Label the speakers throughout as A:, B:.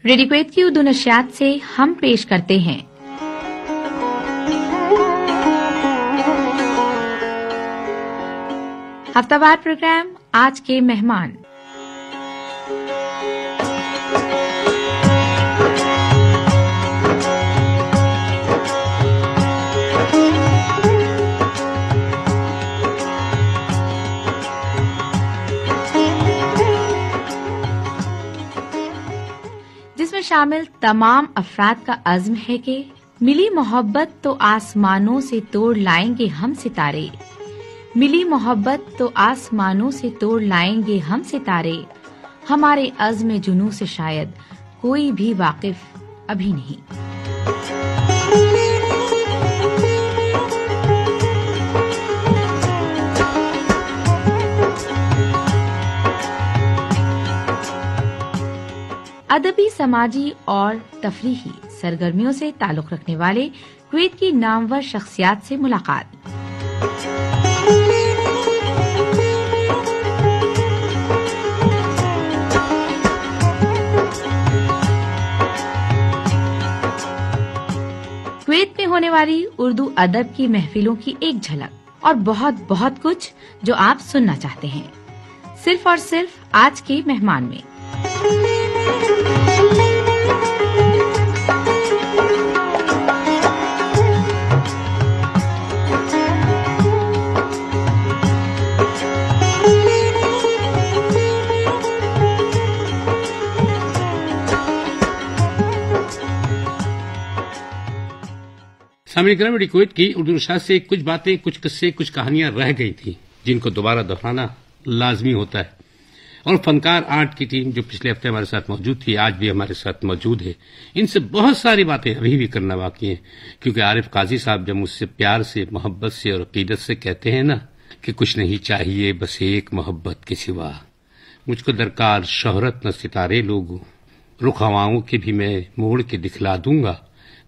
A: Radio Kuwait की उर्दू नशरियात से हम पेश करते हैं हफ्तावार प्रोग्राम आज के मेहमान। जिसमें शामिल तमाम अफराद का अज़्म है कि मिली मोहब्बत तो आसमानों से तोड़ लाएंगे हम सितारे, मिली मोहब्बत तो आसमानों से तोड़ लाएंगे हम सितारे, हमारे अज़्म जुनू से शायद कोई भी वाकिफ अभी नहीं। अदबी, समाजी और तफरीही सरगर्मियों से ताल्लुक रखने वाले कुवैत की नामवर शख्सियात से मुलाकात। कुवैत में होने वाली उर्दू अदब की महफिलों की एक झलक और बहुत बहुत कुछ जो आप सुनना चाहते हैं, सिर्फ और सिर्फ आज के मेहमान में।
B: सामईन किराम, रेडियो कुवैत की उर्दू नशरियात से कुछ बातें, कुछ किस्से, कुछ कहानियां रह गई थी जिनको दोबारा दोहराना लाजमी होता है। और फनकार आर्ट की टीम जो पिछले हफ्ते हमारे साथ मौजूद थी, आज भी हमारे साथ मौजूद है। इनसे बहुत सारी बातें अभी भी करना बाकी हैं, क्योंकि आरिफ काजी साहब जब मुझसे प्यार से, मोहब्बत से और अकीदत से कहते हैं ना कि कुछ नहीं चाहिए बस एक मोहब्बत के सिवा, मुझको दरकार शोहरत न सितारे लोगों, रुख हवाओं के भी मैं मोड़ के दिखला दूंगा,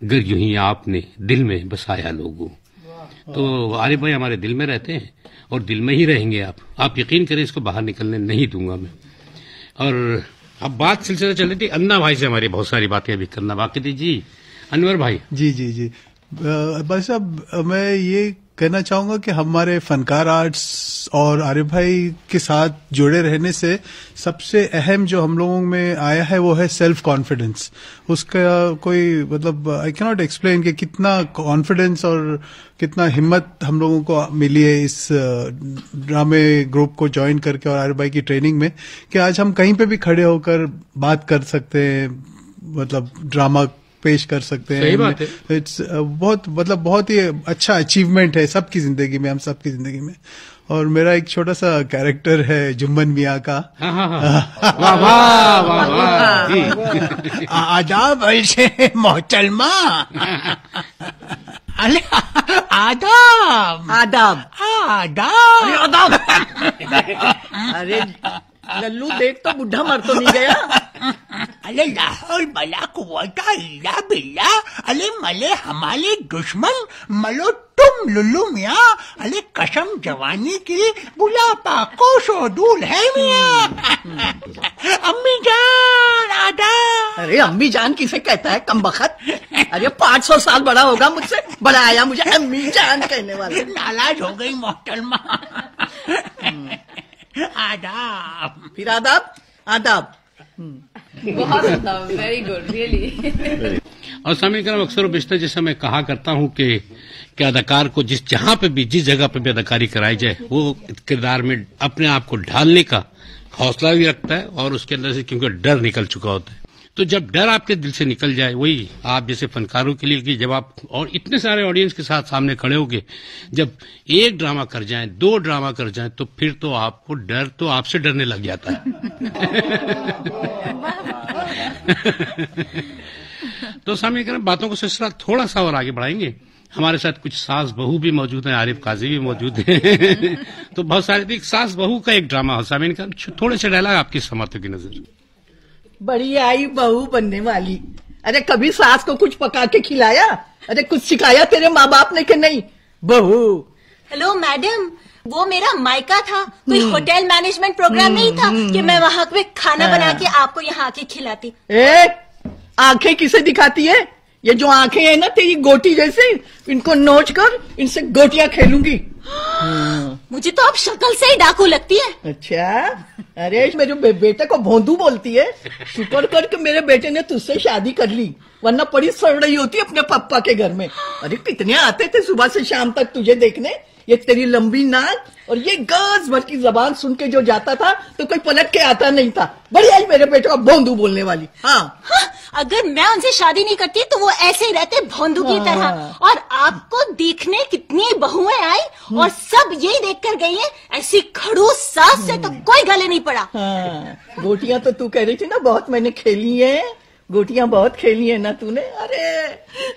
B: गर यूं ही आपने दिल में बसाया लोगों। तो आरिफ भाई हमारे दिल में रहते हैं और दिल में ही रहेंगे। आप यकीन करें, इसको बाहर निकलने नहीं दूंगा मैं। और अब बात सिलसिला चल रही थी अन्ना भाई से, हमारी बहुत सारी बातें अभी करना बाकी थी। जी अनवर भाई।
C: जी भाई साहब, मैं ये कहना चाहूंगा कि हमारे फनकार आर्ट्स और आरिफ भाई के साथ जुड़े रहने से सबसे अहम जो हम लोगों में आया है वो है सेल्फ कॉन्फिडेंस। उसका कोई मतलब आई कैन नॉट एक्सप्लेन कि कितना कॉन्फिडेंस और कितना हिम्मत हम लोगों को मिली है इस ड्रामे ग्रुप को ज्वाइन करके और आरिफ भाई की ट्रेनिंग में, कि आज हम कहीं पे भी खड़े होकर बात कर सकते हैं, मतलब ड्रामा पेश कर सकते हैं।
B: सही बात है।
C: इट्स बहुत ही अच्छा अचीवमेंट है सबकी जिंदगी में, हम सबकी जिंदगी में। और मेरा एक छोटा सा कैरेक्टर है जुम्मन मियाँ का।
B: वाह वाह वाह वाह।
C: आदाब ऐसे मोहतरमा, अरे आदाब आदाब आदाब।
D: अरे लल्लू देख तो बुढ़ा मर तो नहीं गया।
E: अरे लाहौल बला कुव्वता इल्ला बिल्ला, अरे मले हमारे दुश्मन मलो तुम लुल्लू मियाँ, अरे कसम जवानी की बुलापा कोसो दूल है मियाँ। अम्मी जान आदा।
D: अरे अम्मी जान किसे कहता है कमबख्त? अरे 500 साल बड़ा होगा मुझसे, बड़ा आया मुझे अम्मी जान कहने वाले।
E: नाराज हो गई मोहतरमा। आदाब।
D: फिर आदाब आदाब।
F: बहुत आदाब, वेरी गुड, रियली।
B: और सामईन किराम, अक्सर बेशतर जैसा मैं कहा करता हूं कि अदाकार को जहां पे भी, जिस जगह पे भी अदाकारी कराई जाए, वो किरदार में अपने आप को ढालने का हौसला भी रखता है और उसके अंदर से क्योंकि डर निकल चुका होता है। तो जब डर आपके दिल से निकल जाए, वही आप जैसे फनकारों के लिए कि जब आप और इतने सारे ऑडियंस के साथ सामने खड़े होगे, जब एक ड्रामा कर जाएं, 2 ड्रामा कर जाएं, तो फिर तो आपको डर तो आपसे डरने लग जाता है। तो सामईन किराम, बातों को सिलसिला थोड़ा सा और आगे बढ़ाएंगे। हमारे साथ कुछ सास बहू भी मौजूद हैं, आरिफ काजी भी मौजूद हैं। तो बहुत सारे सास बहू का एक ड्रामा हो। सामईन किराम, थोड़े से डायलॉग आपकी समातों की नजर।
D: बड़ी आई बहू बनने वाली। अरे कभी सास को कुछ पका के खिलाया? अरे कुछ सिखाया तेरे माँ बाप ने कि नहीं? बहू।
G: हेलो मैडम, वो मेरा मायका था, कोई होटल मैनेजमेंट प्रोग्राम नहीं था कि मैं वहाँ पे खाना बना के आपको यहाँ आके खिलाती।
D: आंखें किसे दिखाती है? ये जो आंखें हैं ना तेरी गोटी जैसे, इनको नोच कर इनसे गोटियां खेलूंगी।
G: मुझे तो अब शक्ल से ही डाकू लगती है।
D: अच्छा, अरे मेरे बेटे को भोंदू बोलती है। शुक्र कर के मेरे बेटे ने तुझसे शादी कर ली, वरना पड़ी सड़ रही होती अपने पापा के घर में। अरे कितने आते थे सुबह से शाम तक तुझे देखने। ये तेरी लंबी नाक और ये गज भर की जबान सुन के जो जाता था तो कोई पलट के आता नहीं था। बड़ी आई मेरे बेटे को भोंदू बोलने वाली। हाँ,
G: अगर मैं उनसे शादी नहीं करती तो वो ऐसे ही रहते भोंदू की तरह। और आपको देखने कितनी बहुएं आई और सब यही देख कर गई है। ऐसी खड़ूस सास से तो कोई गले नहीं पड़ा।
D: हाँ, गोटियां तो तू कह रही थी ना बहुत मैंने खेली है, गोटियां बहुत खेली है ना तूने। अरे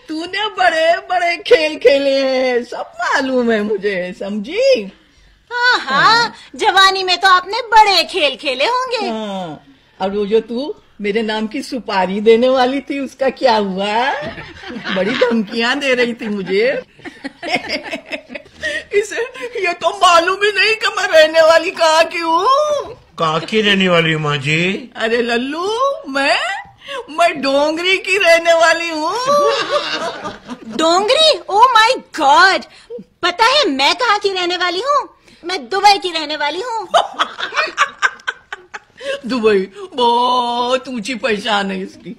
D: तूने बड़े बड़े खेल खेले हैं, सब मालूम है मुझे, समझी?
G: हाँ हाँ, जवानी में तो आपने बड़े खेल खेले होंगे।
D: हाँ, और वो जो तू मेरे नाम की सुपारी देने वाली थी उसका क्या हुआ? बड़ी धमकियां दे रही थी मुझे। इसे ये तो मालूम ही नहीं कि मैं रहने वाली कहाँ की हूँ।
E: कहाँ की रहने वाली माँ जी?
D: अरे लल्लू, मैं डोंगरी की रहने वाली हूँ।
G: डोंगरी? Oh my God! पता है मैं कहाँ की रहने वाली हूँ? मैं दुबई की रहने वाली हूँ।
D: दुबई बहुत ऊंची पहचान है इसकी।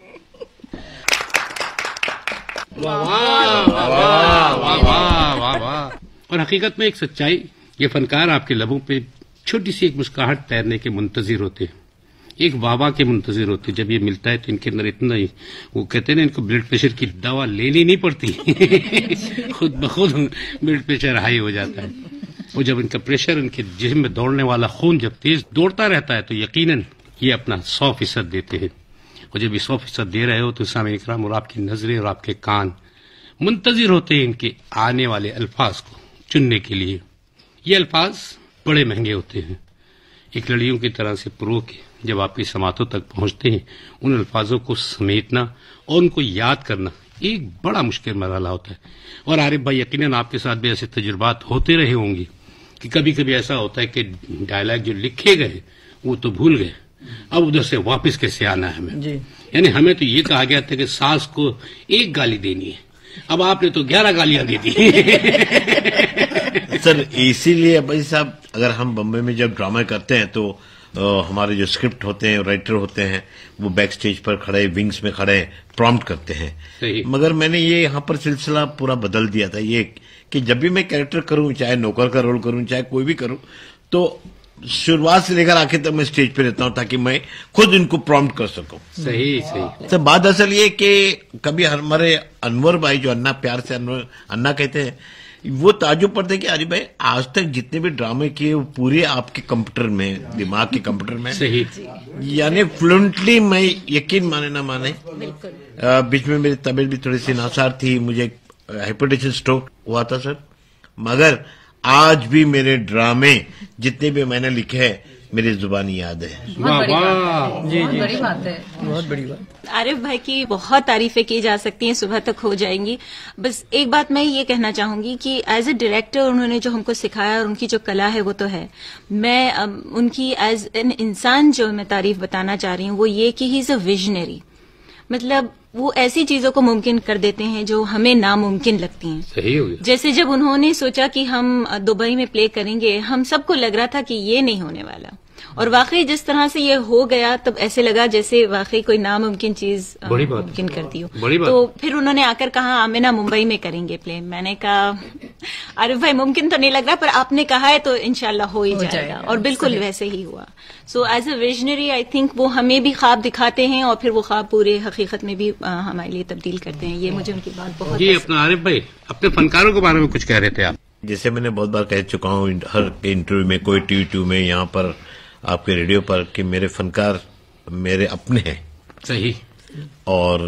B: वाह वाह वाह वाह वाह वाह वाह। और हकीकत में एक सच्चाई, ये फनकार आपके लबों पे छोटी सी एक मुस्कुराहट तैरने के मुंतजिर होते हैं, एक वाह के मुंतजिर होते हैं। जब ये मिलता है तो इनके अंदर इतना ही, वो कहते हैं ना, इनको ब्लड प्रेशर की दवा लेनी नहीं पड़ती। खुद ब खुद ब्लड प्रेशर हाई हो जाता है। और जब इनका प्रेशर, इनके जिस्म में दौड़ने वाला खून जब तेज दौड़ता रहता है तो यकीनन ये अपना 100% देते हैं। और जब ये 100% दे रहे हो तो सामने इकराम और आपकी नजरें और आपके कान मुंतजिर होते हैं इनके आने वाले अल्फाज को चुनने के लिए। ये अल्फाज बड़े महंगे होते हैं। एक लड़ियों की तरह से पुरो के जब आपकी समातों तक पहुंचते हैं, उन अल्फाजों को समेटना और उनको याद करना एक बड़ा मुश्किल मरहला होता है। और आरिफ भाई, यकीनन आपके साथ भी ऐसे तजुर्बात होते रहे होंगे कि कभी कभी ऐसा होता है कि डायलॉग जो लिखे गए वो तो भूल गए, अब उधर से वापस कैसे आना है हमें। यानी हमें तो ये कहा गया था कि सास को एक गाली देनी है, अब आपने तो 11 गालियां दे दी।
H: सर इसीलिए भाई साहब, अगर हम बम्बई में जब ड्रामा करते हैं तो हमारे जो स्क्रिप्ट होते हैं, राइटर होते हैं, वो बैक स्टेज पर खड़े, विंग्स में खड़े प्रॉम्प्ट करते हैं।
B: सही।
H: मगर मैंने ये यहाँ पर सिलसिला पूरा बदल दिया था, ये कि जब भी मैं कैरेक्टर करूं, चाहे नौकर का रोल करूं, चाहे कोई भी करूं, तो शुरुआत से लेकर आखिर तक मैं स्टेज पे रहता हूं ताकि मैं खुद इनको प्रॉम्प्ट कर सकूं।
B: सही सही।
H: सर बात असल ये कि कभी हमारे अनवर भाई, जो अन्ना प्यार से अन्ना कहते हैं, वो ताजुब पड़ते कि अरे भाई आज तक जितने भी ड्रामे किए वो पूरे आपके कंप्यूटर में, दिमाग के कंप्यूटर में।
B: सही।
H: यानी फ्लुएंटली, मैं यकीन माने ना माने, बीच में मेरी तबीयत भी थोड़ी सी नासार थी, मुझे हाइपरटेंशन स्ट्रोक हुआ था सर, मगर आज भी मेरे ड्रामे जितने भी मैंने लिखे हैं मेरी जुबानी याद है।
B: वाह वाह,
F: जी जी, बड़ी बात है,
D: बहुत बड़ी बात।
G: आरिफ भाई की बहुत तारीफें की जा सकती हैं, सुबह तक हो जाएंगी। बस एक बात मैं ये कहना चाहूंगी कि एज ए डायरेक्टर उन्होंने जो हमको सिखाया और उनकी जो कला है वो तो है, मैं उनकी एज एन इंसान जो मैं तारीफ बताना चाह रही हूँ वो ये कि ही इज अ विजनरी। मतलब वो ऐसी चीजों को मुमकिन कर देते हैं जो हमें नामुमकिन लगती हैं।
B: सही हो गया।
G: जैसे जब उन्होंने सोचा कि हम दुबई में प्ले करेंगे, हम सबको लग रहा था कि ये नहीं होने वाला, और वाकई जिस तरह से ये हो गया तब ऐसे लगा जैसे वाकई कोई नामुमकिन चीज मुमकिन कर दी हो। तो फिर उन्होंने आकर कहा आमिना मुंबई में करेंगे प्ले। मैंने कहा आरिफ भाई मुमकिन तो नहीं लग रहा, पर आपने कहा है तो इंशाल्लाह हो ही जाएगा, और बिल्कुल वैसे ही हुआ। So as a visionary I think वो हमें भी ख्वाब दिखाते हैं और फिर वो ख्वाब पूरे हकीकत में भी हमारे लिए तब्दील करते हैं। ये मुझे उनकी बात बहुत
B: जी। अपना आरिफ भाई, अपने फनकारों के बारे में कुछ कह रहे थे आप।
H: जैसे मैंने बहुत बार कह चुका हूँ हर इंटरव्यू में, कोई टीवी में, यहाँ पर आपके रेडियो पर, कि मेरे फनकार मेरे अपने हैं।
B: सही।
H: और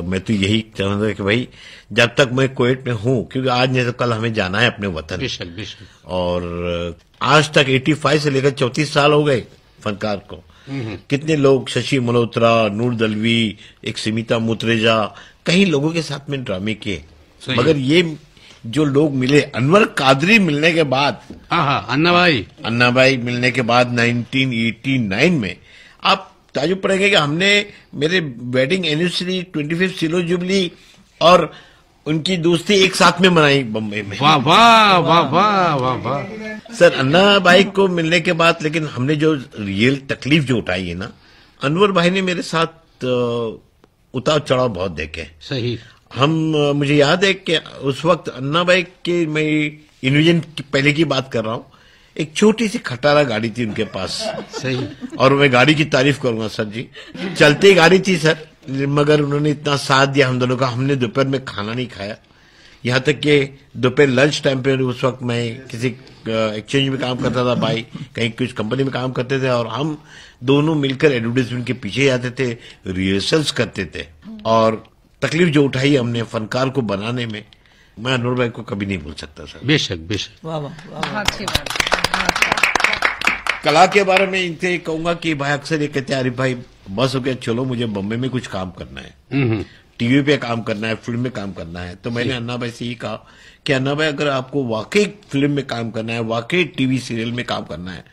H: मैं तो यही चाहूंगा कि भाई जब तक मैं कुवैत में हूँ, क्योंकि आज नहीं तो कल हमें जाना है अपने वतन।
B: बेशक बेशक।
H: और आज तक 85 से लेकर 34 साल हो गए फनकार को। कितने लोग, शशि मल्होत्रा, नूर दलवी, एक सिमिता मुतरेजा, कई लोगों के साथ में ड्रामे किए, मगर ये जो लोग मिले, अनवर कादरी मिलने के बाद,
B: अन्ना भाई
H: मिलने के बाद 1989 में, आप ताजुब पड़ेगा कि हमने मेरे wedding anniversary 25th silver jubilee और उनकी दोस्ती एक साथ में मनाई बम्बई में।
B: वाह वाह वाह वाह वाह वाह।
H: सर अन्ना भाई को मिलने के बाद लेकिन हमने जो रियल तकलीफ जो उठाई है ना, अनवर भाई ने मेरे साथ उतार चढ़ाव बहुत देखे।
B: सही।
H: मुझे याद है कि उस वक्त अन्ना भाई के, मैं इन्विजन की पहले की बात कर रहा हूँ, एक छोटी सी खटारा गाड़ी थी उनके पास।
B: सही।
H: और मैं गाड़ी की तारीफ करूंगा सर जी, चलती गाड़ी थी सर, मगर उन्होंने इतना साथ दिया हम दोनों का। हमने दोपहर में खाना नहीं खाया, यहाँ तक कि दोपहर लंच टाइम पे, उस वक्त मैं किसी एक्सचेंज में काम करता था, भाई कहीं कुछ कंपनी में काम करते थे, और हम दोनों मिलकर एडवर्टाइजमेंट के पीछे जाते थे, रिहर्सल्स करते थे। और तकलीफ जो उठाई हमने फनकार को बनाने में, मैं अनवर भाई को कभी नहीं भूल सकता सर।
B: बेशक बेशक।
D: वाह वाह,
F: अच्छी बात।
H: कला के बारे में इनसे कहूंगा कि भाई अक्सर ये कहते हैं, अरे भाई बस हो गया, चलो मुझे बम्बई में कुछ काम करना है, टीवी पे काम करना है, फिल्म में काम करना है। तो मैंने अन्ना भाई से ये कहा कि अन्ना भाई अगर आपको वाकई फिल्म में काम करना है, वाकई टीवी सीरियल में काम करना है,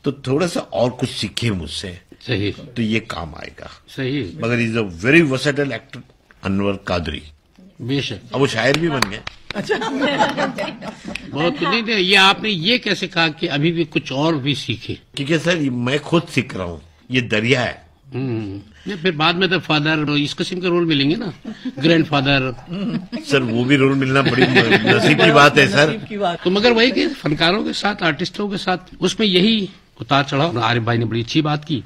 H: तो थोड़ा सा और कुछ सीखिए मुझसे।
B: सही।
H: तो ये काम आएगा।
B: सही।
H: मगर is a very versatile actor Anwar Qadri.
B: बेशक।
H: अब वो शायर भी बन गए।
B: बहुत नहीं, ये आपने ये कैसे कहा कि अभी भी कुछ और भी सीखे?
H: क्योंकि सर मैं खुद सीख रहा हूँ, ये दरिया है।
B: नहीं, फिर बाद में तो फादर इस किस्म के रोल मिलेंगे ना, ग्रैंडफादर।
H: सर वो भी रोल मिलना बड़ी नसीब की बात है सर।
B: तो मगर वही कि फनकारों के साथ, आर्टिस्टों के साथ, उसमें यही उतार चढ़ाव। आरिफ भाई ने बड़ी अच्छी बात की,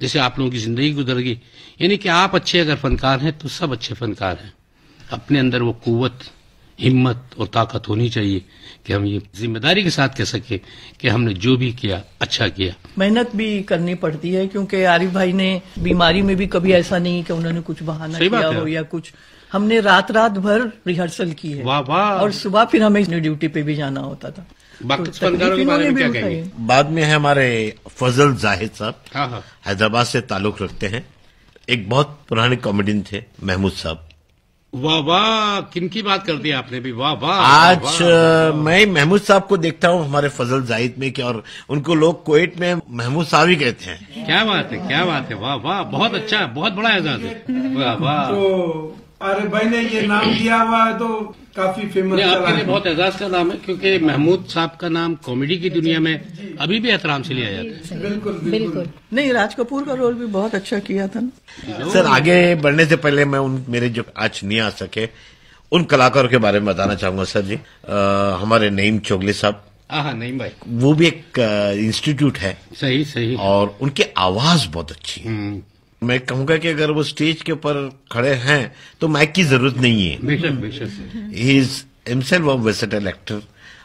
B: जैसे आप लोगों की जिंदगी गुजर गई, यानी कि आप अच्छे अगर फनकार हैं तो सब अच्छे फनकार हैं। अपने अंदर वो कुव्वत, हिम्मत और ताकत होनी चाहिए कि हम ये जिम्मेदारी के साथ कह सके कि हमने जो भी किया अच्छा किया।
D: मेहनत भी करनी पड़ती है, क्योंकि आरिफ भाई ने बीमारी में भी कभी ऐसा नहीं कि उन्होंने कुछ बहाना किया हो या कुछ। हमने रात भर रिहर्सल की है।
B: वाह वाह।
D: और सुबह फिर हमें ड्यूटी पे भी जाना होता था।
B: बाकी फनकारों के बारे में क्या कहेंगे?
H: बाद में है हमारे फजल जाहिद साहब,
B: हाँ।
H: हैदराबाद से ताल्लुक रखते हैं। एक बहुत पुराने कॉमेडियन थे महमूद साहब।
B: वाह वाह, किनकी बात कर दी आपने भी, वाह वाह।
H: आज मैं महमूद साहब को देखता हूँ हमारे फजल जाहिद में, कि और उनको लोग कुवैत में महमूद साहब ही कहते हैं।
B: क्या बात है, क्या बात है, वाह वाह, बहुत अच्छा, बहुत बड़ा एजाज है, वाह वाह।
I: तो अरे भाई ने ये नाम दिया हुआ है तो काफी फेमस
B: आपके लिए बहुत एजाज का नाम है, क्योंकि महमूद साहब का नाम कॉमेडी की दुनिया में अभी भी एहतराम से लिया जाता है।
D: बिल्कुल। नहीं, राज कपूर का रोल भी बहुत अच्छा किया था ना।
H: सर आगे बढ़ने से पहले मैं मेरे जो आज नहीं आ सके उन कलाकारों के बारे में बताना चाहूंगा सर जी। हमारे नईम चोगले साहब,
B: हाँ नईम भाई,
H: वो भी एक इंस्टीट्यूट है।
B: सही सही।
H: और उनकी आवाज बहुत अच्छी है। मैं कहूंगा कि अगर वो स्टेज के ऊपर खड़े हैं तो माइक की जरूरत नहीं है।
B: बेशक बेशक।
H: He is himself a versatile actor,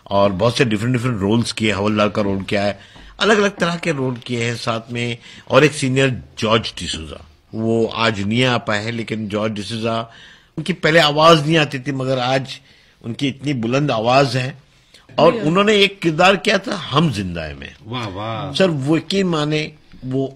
H: और बहुत से डिफरेंट रोल्स किए। हवलदार का रोल किया है, अलग अलग तरह के रोल किए हैं साथ में। और एक सीनियर जॉर्ज डिसूजा, वो आज नहीं आ पाए हैं, लेकिन जॉर्ज डिसूजा, उनकी पहले आवाज नहीं आती थी, मगर आज उनकी इतनी बुलंद आवाज है। और उन्होंने एक किरदार किया था हम जिंदा है में।
B: वाह वाह
H: सर वो यकीन माने, वो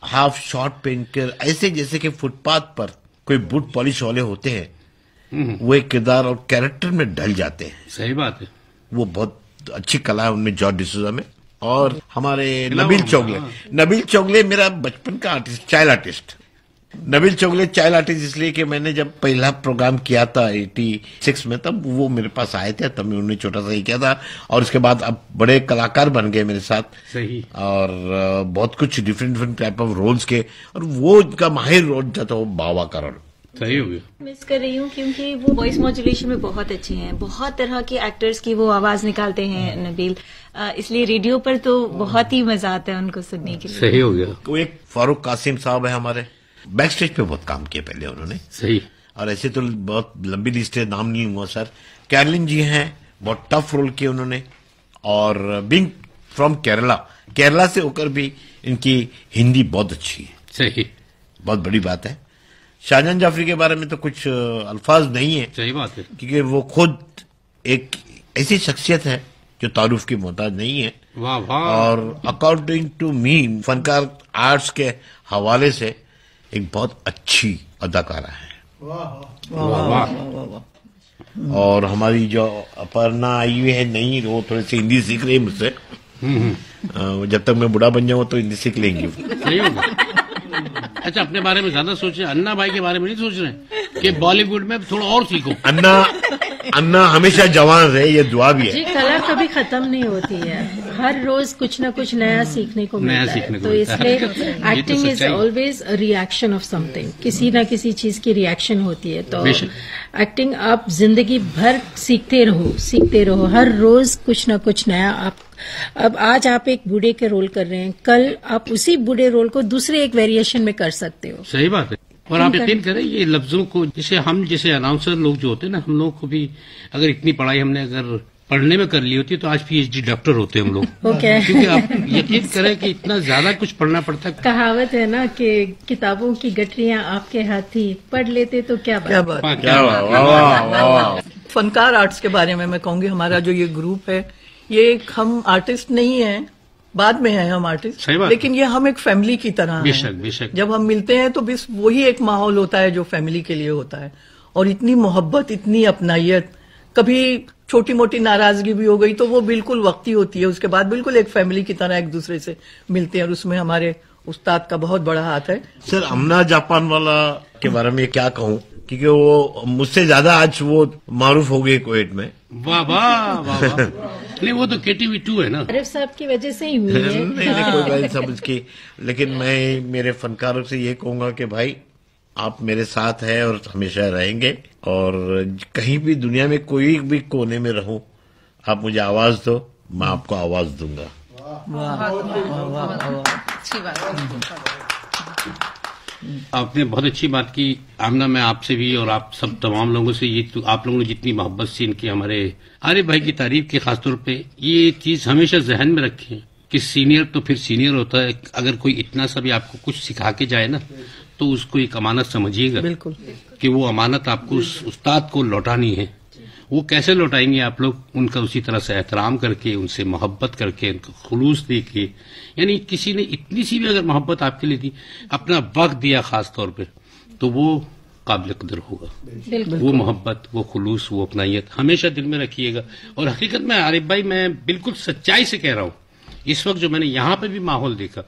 H: हाफ शॉर्ट पहनकर ऐसे जैसे कि फुटपाथ पर कोई बूट पॉलिश वाले होते हैं, वो एक किरदार और कैरेक्टर में ढल जाते हैं।
B: सही बात है।
H: वो बहुत अच्छी कला है उनमें, जॉर्ज डिसूजा में। और हमारे नबील चौगले मेरा बचपन का artist, child artist. Nabeel Chougle child artist इसलिए कि मैंने जब पहला प्रोग्राम किया था 86 में, तब वो मेरे पास आए थे, तब मैं उन्हें छोटा सा ही किया था। और उसके बाद अब बड़े कलाकार बन गए मेरे साथ।
B: सही।
H: और बहुत कुछ डिफरेंट टाइप ऑफ रोल्स के, और वो उनका माहिर रोल था तो बाबा का रोल।
B: सही हो गया।
G: मिस कर रही हूँ क्योंकि वो वॉइस मॉड्यूलेशन में बहुत अच्छे हैं, बहुत तरह के एक्टर्स की वो आवाज निकालते हैं नबील, इसलिए रेडियो पर तो बहुत ही मजा आता है उनको सुनने के लिए।
B: सही हो गया।
H: वो एक फारूक कासिम साहब है हमारे, बैक स्टेज पे बहुत काम किया पहले उन्होंने।
B: सही।
H: और ऐसे तो बहुत लंबी लिस्ट है, नाम नहीं हुआ सर। कैरलिन जी हैं, बहुत टफ रोल किए उन्होंने। और बीइंग फ्रॉम केरला से होकर भी इनकी हिंदी बहुत अच्छी है।
B: सही,
H: बहुत बड़ी बात है। शाहजहां जाफरी के बारे में तो कुछ अल्फाज नहीं है।
B: सही बात है,
H: क्योंकि वो खुद एक ऐसी शख्सियत है जो तारुफ की मोहताज नहीं है।
B: वाह वाह।
H: और according to me, Fankar arts के हवाले से एक बहुत अच्छी अदाकारा है।
B: वाह वाह।
H: और हमारी जो अपर्णा आई हुई है नहीं, वो थोड़ी सी हिंदी सीख रही है मुझसे। जब तक मैं बूढ़ा बन जाऊं तो हिंदी सीख लेंगी।
B: सही होगा। अच्छा, अपने बारे में ज्यादा सोच रहे हैं, अन्ना भाई के बारे में नहीं सोच रहे हैं कि बॉलीवुड में थोड़ा और सीखो?
H: अन्ना हमेशा जवान रहे, ये दुआ भी है
J: जी। कला कभी खत्म नहीं होती है, हर रोज कुछ ना कुछ नया सीखने को मिलता है, तो इसलिए acting is always a reaction of something, किसी ना किसी चीज की रिएक्शन होती है। तो एक्टिंग आप जिंदगी भर सीखते रहो, हर रोज कुछ ना कुछ नया। अब आज आप एक बूढ़े के रोल कर रहे हैं, कल आप उसी बूढ़े रोल को दूसरे एक वेरिएशन में कर सकते हो।
B: सही बात है। और आप यकीन करें, ये लफ्जों को जैसे अनाउंसर लोग जो होते हैं ना, हम लोग को भी अगर इतनी पढ़ाई हमने अगर पढ़ने में कर ली होती तो आज PhD डॉक्टर होते हम लोग। क्योंकि आप यकीन करें कि इतना ज्यादा कुछ पढ़ना पड़ता है।
J: कहावत है ना कि किताबों की गठरियां आपके हाथी, पढ़ लेते तो क्या बात।
D: फनकार आर्ट्स के बारे में मैं कहूंगी, हमारा जो ये ग्रुप है, ये हम आर्टिस्ट नहीं है, बाद में है हम आर्टिस्ट, लेकिन ये हम एक फैमिली की तरह हैं।
B: बेशक।
D: जब हम मिलते हैं तो बस वही एक माहौल होता है जो फैमिली के लिए होता है, और इतनी मोहब्बत, इतनी अपनाइयत, कभी छोटी मोटी नाराजगी भी हो गई तो वो बिल्कुल वक्ती होती है, उसके बाद बिल्कुल एक फैमिली की तरह एक दूसरे से मिलते हैं, और उसमें हमारे उस्ताद का बहुत बड़ा हाथ है।
H: सर, अमना जापान वाला के बारे में क्या कहूँ, क्योंकि वो मुझसे ज्यादा आज वो मारूफ हो गए कुवैत में।
B: वाह वाह वाह। नहीं, वो तो KTV 2 है ना,
J: आरिफ साहब की वजह से ही हुई है।
H: नहीं, कोई बात समझ के, लेकिन मैं मेरे फनकारों से ये कहूंगा कि भाई आप मेरे साथ हैं और हमेशा रहेंगे, और कहीं भी दुनिया में कोई भी कोने में रहूं, आप मुझे आवाज दो, मैं आपको आवाज दूंगा।
F: अच्छी बात।
B: आपने बहुत अच्छी बात की आमना। मैं आपसे भी और आप सब तमाम लोगों से ये, आप लोगों ने जितनी मोहब्बत से इनकी हमारे आरिफ भाई की तारीफ की, खासतौर पे ये चीज हमेशा जहन में रखें कि सीनियर तो फिर सीनियर होता है। अगर कोई इतना सा भी आपको कुछ सिखा के जाए ना, तो उसको एक अमानत समझिएगा, बिल्कुल, कि वो अमानत आपको उस उस्ताद को लौटानी है। वो कैसे लौटाएंगे आप लोग? उनका उसी तरह से एहतराम करके, उनसे मोहब्बत करके, उनको खुलूस दे के। यानी किसी ने इतनी सी भी अगर मोहब्बत आपके लिए दी, अपना वक्त दिया खास तौर पे, तो वो काबिल कदर होगा। वो मोहब्बत, वो खुलूस, वो अपनाइयत हमेशा दिल में रखिएगा। और हकीकत में आरिफ भाई, मैं बिल्कुल सच्चाई से कह रहा हूँ, इस वक्त जो मैंने यहाँ पे भी माहौल देखा,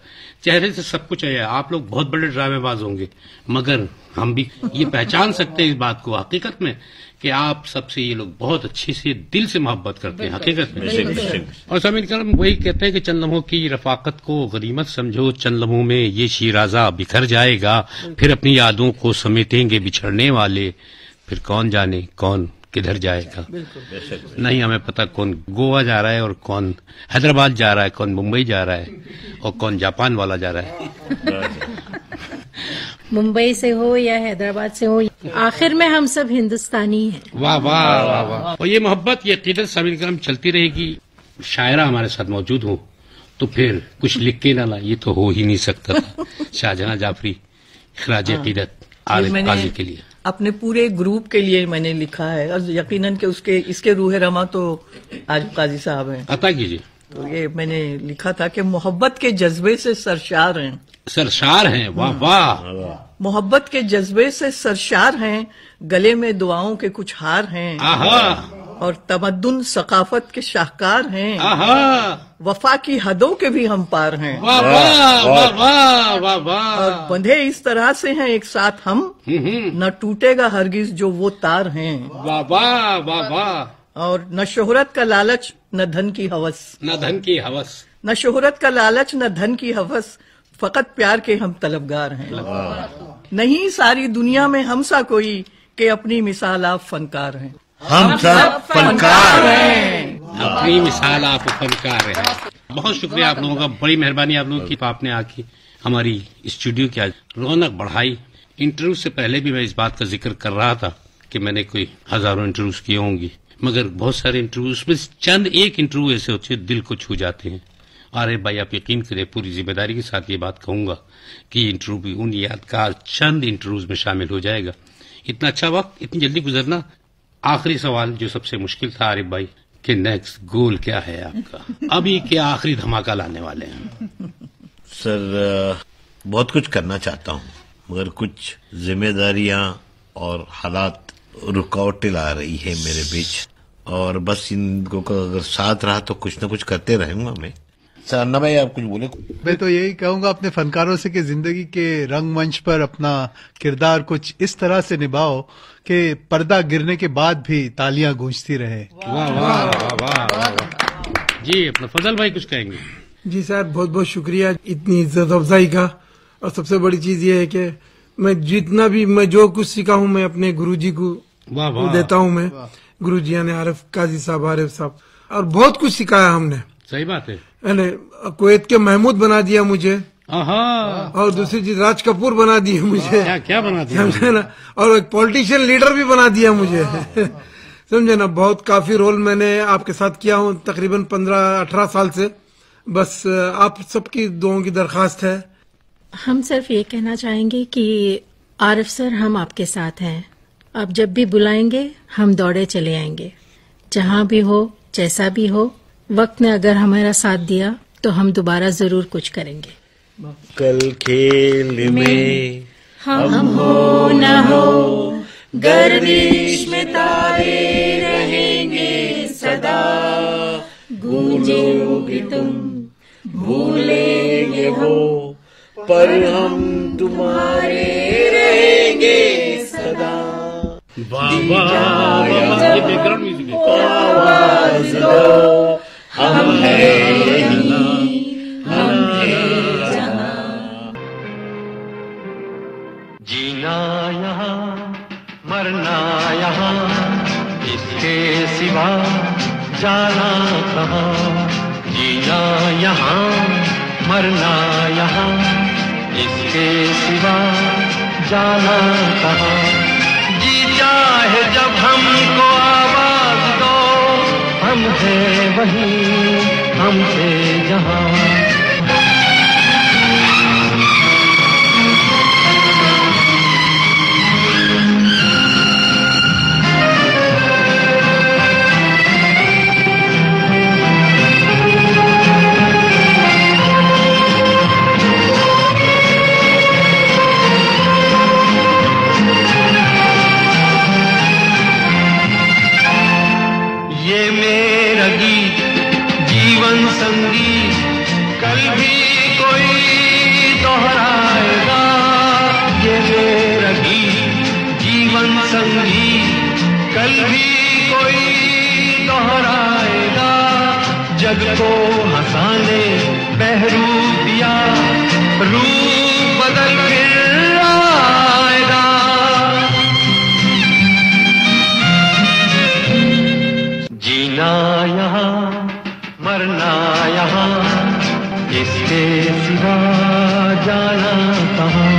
B: चेहरे से सब कुछ आया। आप लोग बहुत बड़े ड्रामेबाज होंगे, मगर हम भी ये पहचान सकते हैं इस बात को हकीकत में कि आप सबसे ये लोग बहुत अच्छे से दिल से मोहब्बत करते हैं हकीकत में। और सामीन करम वही कहते हैं कि चंद लम्हों की रफाकत को गनीमत समझो, चंद लम्हों में ये शीराजा बिखर जाएगा, फिर अपनी यादों को समेटेंगे बिछड़ने वाले, फिर कौन जाने कौन किधर जाएगा। नहीं हमें पता कौन गोवा जा रहा है और कौन हैदराबाद जा रहा है, कौन मुंबई जा रहा है और कौन जापान वाला जा रहा है।
J: मुंबई से हो या हैदराबाद से हो, आखिर में हम सब हिंदुस्तानी हैं।
B: वाह वाह वाह वाह। और ये मोहब्बत, ये अकीदत सामीन करम चलती रहेगी। शायरा हमारे साथ मौजूद हो तो फिर कुछ लिख के ना ला, ये तो हो ही नहीं सकता था। शाहजहां जाफरी, खराज अकीदत आरिफ काजी के लिए,
D: अपने पूरे ग्रुप के लिए मैंने लिखा है, और यकीनन के इसके रूह रमा तो आज काजी साहब हैं।
B: अता कीजिए।
D: तो ये मैंने लिखा था कि मोहब्बत के जज्बे से सरशार हैं।
B: सरशार हैं, वाह वाह।
D: मोहब्बत के जज्बे से सरशार हैं, गले में दुआओं के कुछ हार हैं, और तमद्दुन सकाफत के शाहकार हैं, वफा की हदों के भी हम पार हैं।
B: वाह वाह वाह वाह वाह वाह।
D: और बंधे इस तरह से हैं एक साथ हम, न टूटेगा हरगिज जो वो तार हैं।
B: वाह वाह वाह वाह।
D: और न शोहरत का लालच, न धन की हवस,
B: न धन की हवस,
D: न शोहरत का लालच, न धन की हवस, फकत प्यार के हम तलबगार हैं। नहीं सारी दुनिया में हम सा कोई कि अपनी मिसाल आप फनकार हैं।
H: हम सब फनकार हैं,
B: अपनी मिसाल आप फनकार हैं। बहुत शुक्रिया आप लोगों का, बड़ी मेहरबानी आप लोगों की, आपने आके हमारी स्टूडियो की आज रौनक बढ़ाई। इंटरव्यू से पहले भी मैं इस बात का जिक्र कर रहा था कि मैंने कोई हजारों इंटरव्यूज किए होंगे, मगर बहुत सारे इंटरव्यूज में चंद एक इंटरव्यू ऐसे होते हैं दिल को छू जाते हैं। अरे भाई, आप यकीन करें, पूरी जिम्मेदारी के साथ ये बात कहूंगा कि इंटरव्यू भी उन यादगार चंद इंटरव्यूज में शामिल हो जाएगा। इतना अच्छा वक्त इतनी जल्दी गुजरना। आखिरी सवाल जो सबसे मुश्किल था आरिफ भाई, कि नेक्स्ट गोल क्या है आपका? अभी क्या आखिरी धमाका लाने वाले हैं?
H: सर, बहुत कुछ करना चाहता हूँ, मगर कुछ जिम्मेदारियां और हालात रुकावटें ला रही है मेरे बीच, और बस इनको अगर साथ रहा तो कुछ न कुछ करते रहूंगा मैं। सर अन्ना भाई आप कुछ बोले?
C: मैं तो यही कहूंगा अपने फनकारों से कि जिंदगी के रंगमंच पर अपना किरदार कुछ इस तरह से निभाओ कि पर्दा गिरने के बाद भी तालियां गूंजती रहे।
B: वाह वाह वाह वाह। जी अपना फजल भाई कुछ कहेंगे?
I: जी सर, बहुत बहुत शुक्रिया इतनी इज्जत अफजाई का। और सबसे बड़ी चीज ये है कि मैं जो कुछ सीखा हूँ मैं अपने गुरुजी को देता हूँ। मैं गुरुजी यानी आरिफ काजी साहब, आरिफ साहब, और बहुत कुछ सिखाया हमने।
B: सही बात है।
I: कुवैत के महमूद बना दिया मुझे, और दूसरी चीज राज कपूर बना दिए मुझे।
B: क्या बना दिया?
I: समझे ना? और एक पॉलिटिशियन लीडर भी बना दिया मुझे। समझे ना? बहुत काफी रोल मैंने आपके साथ किया हूँ तकरीबन 15-18 साल से। बस आप सबकी दुआओं की दरखास्त है।
J: हम सिर्फ ये कहना चाहेंगे कि आरिफ सर हम आपके साथ हैं। आप जब भी बुलाएंगे हम दौड़े चले आएंगे, जहाँ भी हो जैसा भी हो। वक्त ने अगर हमारा साथ दिया तो हम दोबारा जरूर कुछ करेंगे।
H: कल खेल में
J: हम हो न हो गर्दिश में तारे रहेंगे सदा, गूंजेंगे तुम भूलेंगे हो,
H: पर हम तुम्हारे रहेंगे सदा। आवाज दो हम हैं यहीं, हम हैं जहां।
K: जीना यहाँ मरना यहाँ, इसके सिवा जाना कहाँ। जीना यहाँ मरना यहाँ, इसके सिवा जाना कहाँ। जी चाहे जब हमको आवाज दो, हम हैं वहीं, हम हैं जहाँ। जग को हंसाने बहरूप दिया, रूप बदल फिर आएगा। जीना यहाँ मरना यहाँ, इसके सिवा जाना कहाँ।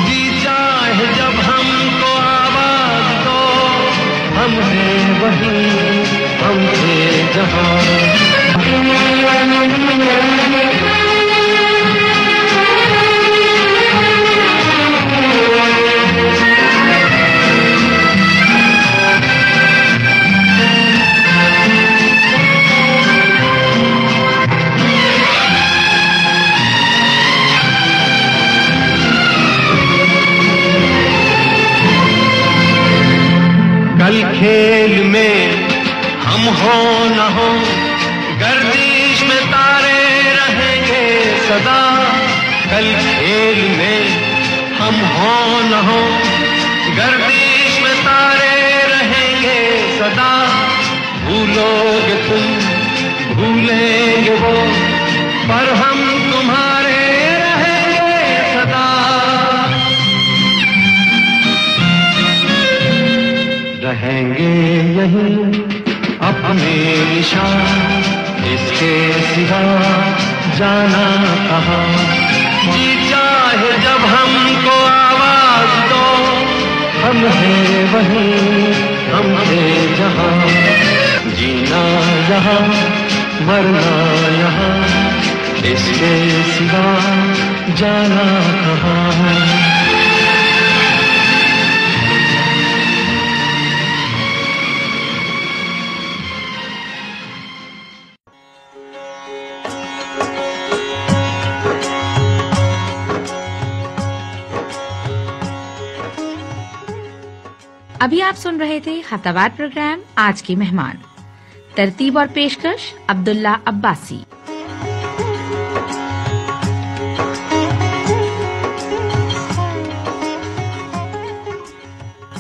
K: जी चाहे जब हमको आवाज दो, हम हैं वहीं, हम हैं जहाँ। कल खेल में हम हो न हो, गर्दिश में तारे रहेंगे सदा। कल खेल में हम हो न हो, गर्दिश में तारे रहेंगे सदा। भूलोगे तुम भूलेंगे वो, पर हम तुम्हारे रहेंगे सदा। रहेंगे यहीं अपने निशान, इसके सिवा जाना कहाँ। जी चाहे जब हमको आवाज दो, हम हैं वहीं, हम हैं जहाँ। जीना यहाँ मरना यहाँ, इसके सिवा जाना कहाँ।
A: अभी आप सुन रहे थे हफ्तावार प्रोग्राम आज के मेहमान। तरतीब और पेशकश अब्दुल्ला अब्बासी।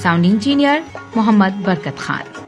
A: साउंड इंजीनियर मोहम्मद बरकत खान।